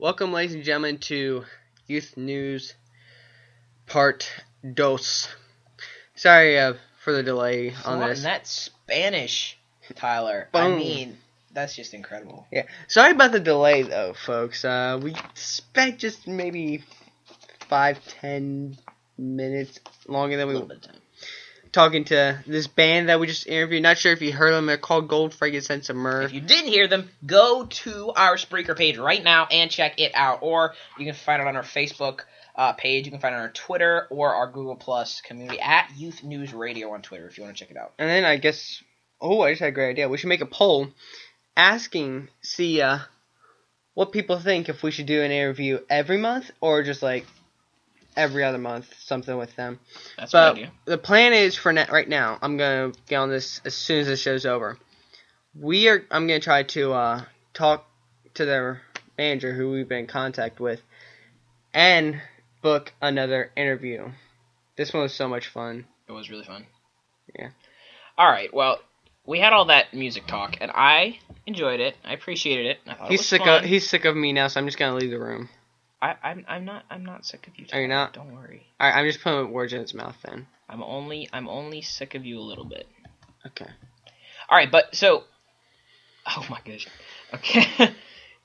Welcome, ladies and gentlemen, to Youth News Part Dos. Sorry for the delay on this. And that's Spanish, Tyler. Boom. I mean, that's just incredible. Yeah. Sorry about the delay, though, folks. We expect just maybe 5-10 minutes longer than we A little bit of time. Talking to this band that we just interviewed. Not sure if you heard them. They're called Gold, Frankincense, and Myrrh. If you didn't hear them, go to our Spreaker page right now and check it out. Or you can find it on our Facebook page. You can find it on our Twitter or our Google Plus community at Youth News Radio on Twitter if you want to check it out. And then I guess, I just had a great idea. We should make a poll asking, what people think if we should do an interview every month or just like every other month, something with them. That's a good idea. The plan is for right now. I'm gonna get on this as soon as the show's over. I'm gonna try to talk to their manager, who we've been in contact with, and book another interview. This one was so much fun. It was really fun. Yeah. All right. Well, we had all that music talk, and I enjoyed it. I appreciated it. I thought it was fun. He's sick of me now, so I'm just gonna leave the room. I'm not sick of you, Tyler. Are you not? Don't worry. Alright, I'm just putting words in his mouth then. I'm only sick of you a little bit. Okay. Alright, but so oh my gosh. Okay.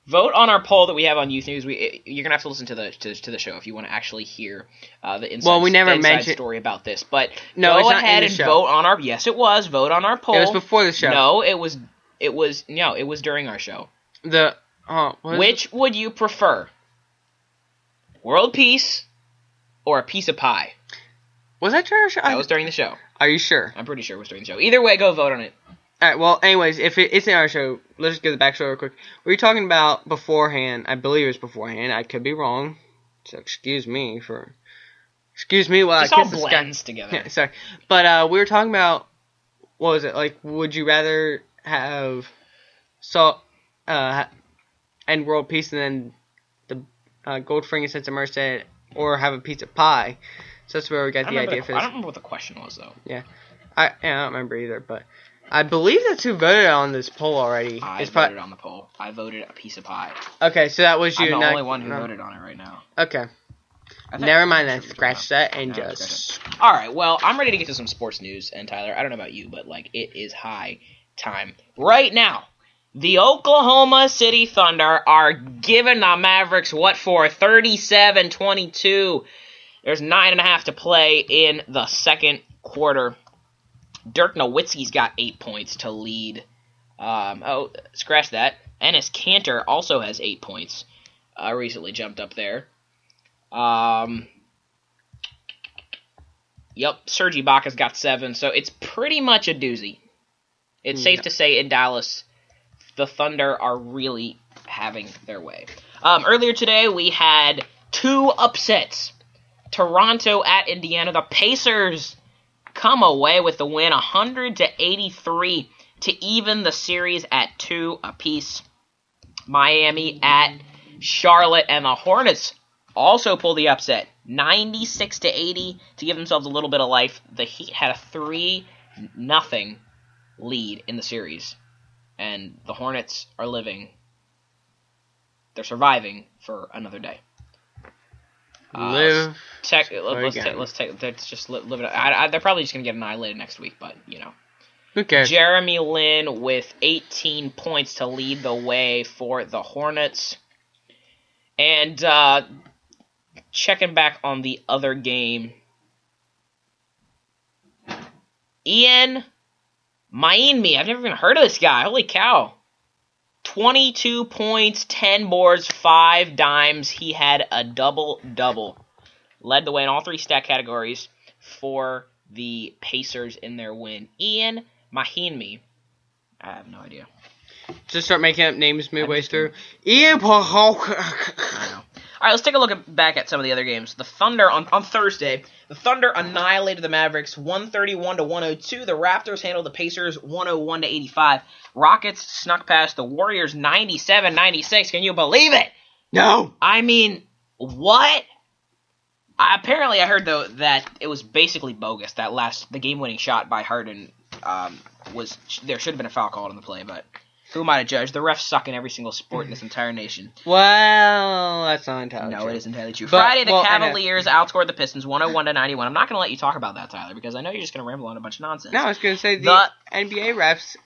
Vote on our poll that we have on Youth News. You're gonna have to listen to the show if you want to actually hear the inside story about this. But no, go ahead and vote on our. Yes, it was. Vote on our poll. It was before the show. No, it was during our show. Which would you prefer? World peace or a piece of pie? Was that during the show? That was during the show. Are you sure? I'm pretty sure it was during the show. Either way, go vote on it. Alright, well, anyways, if it's in our show, let's just get the backstory real quick. We were talking about beforehand. I believe it was beforehand. I could be wrong. So excuse me while this all blends together. Yeah, sorry. But we were talking about, what was it? Like, would you rather have end world peace and then the gold, frankincense, and myrrh said, or have a piece of pie? So that's where we got the idea for this. I don't remember what the question was, though. Yeah. I don't remember either, but I believe that's who voted on this poll already. I voted on the poll. I voted a piece of pie. Okay, so that was you. I'm the only one who voted on it right now. Okay. Never mind then. Scratch that and just... Alright, well, I'm ready to get to some sports news. And Tyler, I don't know about you, but it is high time. Right now, the Oklahoma City Thunder are giving the Mavericks what for? 37-22. There's 9.5 to play in the second quarter. Dirk Nowitzki's got 8 points to lead. Scratch that. Enes Kanter also has 8 points. Recently jumped up there. Serge Ibaka's got 7, so it's pretty much a doozy. It's safe to say in Dallas, the Thunder are really having their way. Earlier today, we had 2 upsets. Toronto at Indiana. The Pacers come away with the win, 100-83 to even the series at 2 apiece. Miami at Charlotte, and the Hornets also pull the upset, 96-80 to give themselves a little bit of life. The Heat had a 3-0 lead in the series, and the Hornets are living. They're surviving for another day. Live. Let's just live it. They're probably just gonna get annihilated next week, but Who cares? Jeremy Lin with 18 points to lead the way for the Hornets. And checking back on the other game, Ian Mahinmi. I've never even heard of this guy. Holy cow. 22 points, 10 boards, 5 dimes. He had a double-double. Led the way in all 3 stat categories for the Pacers in their win. Ian Mahinmi. I have no idea. Just start making up names midway through. Ian I know. Alright, let's take a look back at some of the other games. The Thunder, on Thursday, the Thunder annihilated the Mavericks 131-102. The Raptors handled the Pacers 101-85. Rockets snuck past the Warriors 97-96. Can you believe it? No! I mean, what? Apparently, I heard, though, that it was basically bogus. The game-winning shot by Harden there should have been a foul called on the play, but Who am I to judge? The refs suck in every single sport in this entire nation. Well, that's not entirely true. No, it is entirely true. But, Friday, the Cavaliers outscored the Pistons 101-91. I'm not going to let you talk about that, Tyler, because I know you're just going to ramble on a bunch of nonsense. No, I was going to say the NBA refs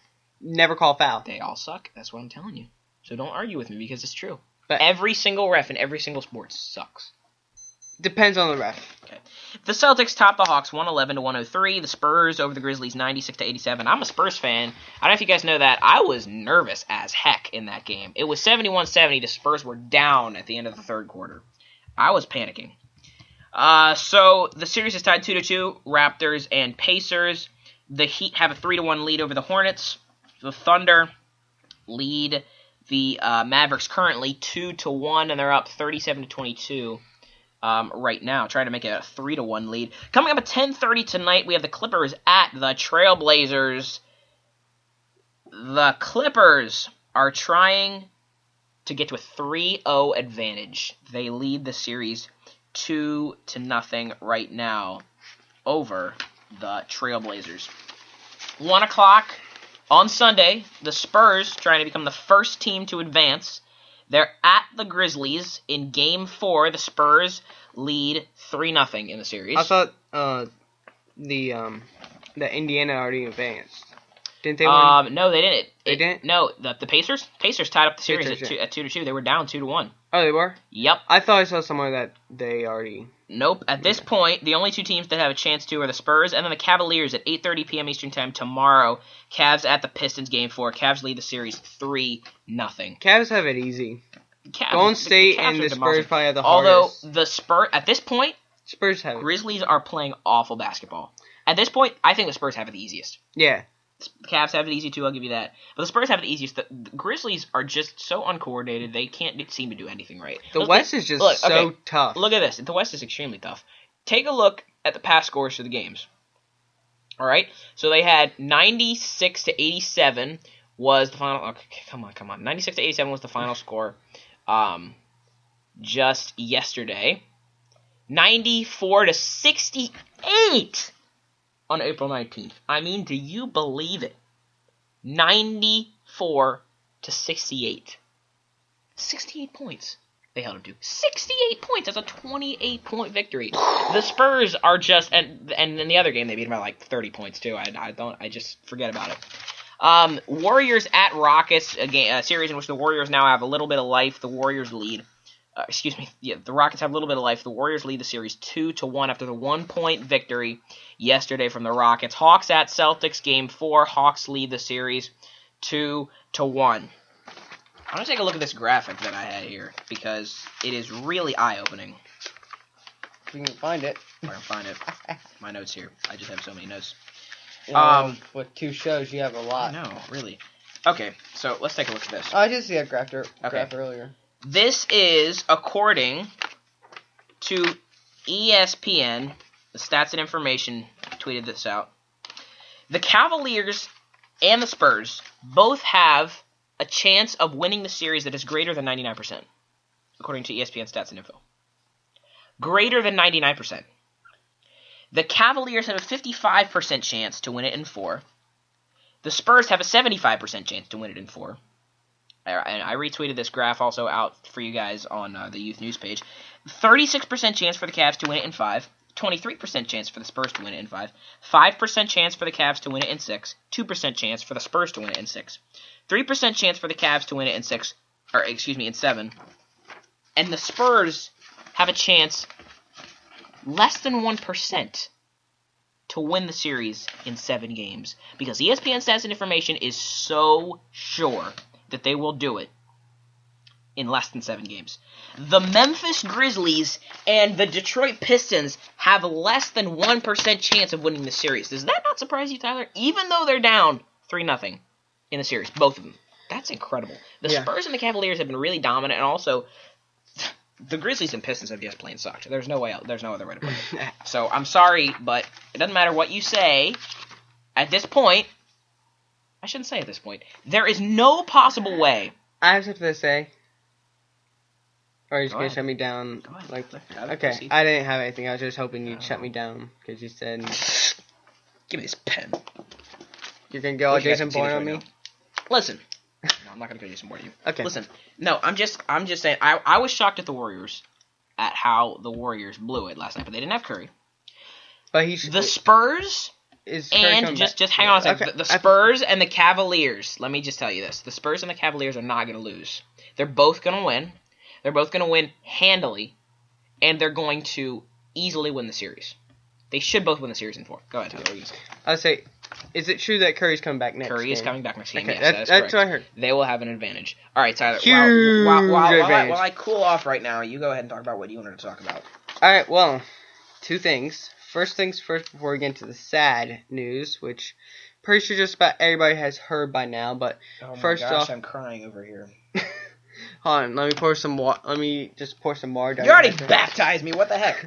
never call foul. They all suck. That's what I'm telling you. So don't argue with me because it's true. But every single ref in every single sport sucks. Depends on the ref. Okay. The Celtics topped the Hawks 111-103. The Spurs over the Grizzlies 96-87. I'm a Spurs fan. I don't know if you guys know that. I was nervous as heck in that game. It was 71-70. The Spurs were down at the end of the third quarter. I was panicking. So the series is tied 2-2. Raptors and Pacers. The Heat have a 3-1 lead over the Hornets. The Thunder lead the Mavericks currently 2-1, and they're up 37-22. Right now, trying to make it a 3-1 lead. Coming up at 10:30 tonight, we have the Clippers at the Trailblazers. The Clippers are trying to get to a 3-0 advantage. They lead the series 2-0 right now over the Trailblazers. 1 o'clock on Sunday, the Spurs trying to become the first team to advance. They're at the Grizzlies in Game 4. The Spurs lead 3-0 in the series. I thought the Indiana already advanced. Didn't they win? No, they didn't. They didn't? No, the Pacers? Pacers tied up the series Pacers, at 2-2. They were down 2-1. Oh, they were? Yep. I thought I saw somewhere that they already... Nope. At this point, the only two teams that have a chance to are the Spurs and then the Cavaliers at 8:30 p.m. Eastern Time tomorrow. Cavs at the Pistons Game 4. Cavs lead the series 3-0. Cavs have it easy. Cavs, Golden State the and the demolition. Spurs probably have the Although hardest. the Spurs, at this point, Spurs have it. Grizzlies are playing awful basketball. At this point, I think the Spurs have it the easiest. Yeah. The Cavs have it easy too, I'll give you that. But the Spurs have it the easiest. The Grizzlies are just so uncoordinated, they can't seem to do anything right. The West is just so tough. Look at this. The West is extremely tough. Take a look at the past scores for the games. Alright? So they had 96-87 was the final... Okay, come on. 96-87 was the final score just yesterday. 94-68 on April 19th. I mean, do you believe it? 94-68. 68 points they held him to. 68 points. That's a 28-point victory. The Spurs are just... And in the other game, they beat him by like 30 points, too. I just forget about it. Warriors at Rockets, a series in which the Warriors now have a little bit of life. The Warriors lead. The Rockets have a little bit of life. The Warriors lead the series 2-1 after the 1-point victory yesterday from the Rockets. Hawks at Celtics, Game 4. Hawks lead the series 2-1. I'm going to take a look at this graphic that I had here because it is really eye-opening. If you can find it. If I can find it. My notes here. I just have so many notes. With 2 shows, you have a lot. No, really. Okay, so let's take a look at this. Oh, I did see a graph earlier. This is according to ESPN. The Stats and Information tweeted this out. The Cavaliers and the Spurs both have a chance of winning the series that is greater than 99%, according to ESPN Stats and Info. Greater than 99%. The Cavaliers have a 55% chance to win it in 4. The Spurs have a 75% chance to win it in 4. And I retweeted this graph also out for you guys on the Youth News page. 36% chance for the Cavs to win it in 5. 23% chance for the Spurs to win it in 5. 5% chance for the Cavs to win it in 6. 2% chance for the Spurs to win it in 6. 3% chance for the Cavs to win it in 6. In 7. And the Spurs have a chance less than 1% to win the series in 7 games. Because ESPN Stats and Information is so sure that they will do it in less than 7 games. The Memphis Grizzlies and the Detroit Pistons have less than 1% chance of winning the series. Does that not surprise you, Tyler? Even though they're down 3-0 in the series, both of them. That's incredible. The Spurs and the Cavaliers have been really dominant, and also the Grizzlies and Pistons have just plain sucked. There's no way else. There's no other way to put it. So I'm sorry, but it doesn't matter what you say. At this point, I shouldn't say at this point. There is no possible way. I have something to say. Or are you just going to shut me down? Go ahead. Like, Okay, okay, I didn't have anything. I was just hoping you'd shut me down. Because you said... Give me this pen. You're going to go all Jason Bourne on me? Listen. I'm not gonna go do some more to you. Okay. Listen, no, I'm just saying. I was shocked at the Warriors, at how the Warriors blew it last night, but they didn't have Curry. But the Spurs and just hang on a second. Okay. The Spurs and the Cavaliers. Let me just tell you this: the Spurs and the Cavaliers are not gonna lose. They're both gonna win. They're both gonna win handily, and they're going to easily win the series. They should both win the series in 4. Go ahead, Tyler. I'll say, is it true that Curry's coming back next Curry game? is coming back next game. Okay, Yes, that's what I heard. They will have an advantage. All right, Tyler. Huge advantage. While I cool off right now, you go ahead and talk about what you wanted to talk about. All right. Well, 2 things. First things first, before we get into the sad news, which pretty sure just about everybody has heard by now. But first off, I'm crying over here. hold on. Let me pour some water. Let me just pour some water down. You already baptized me. What the heck?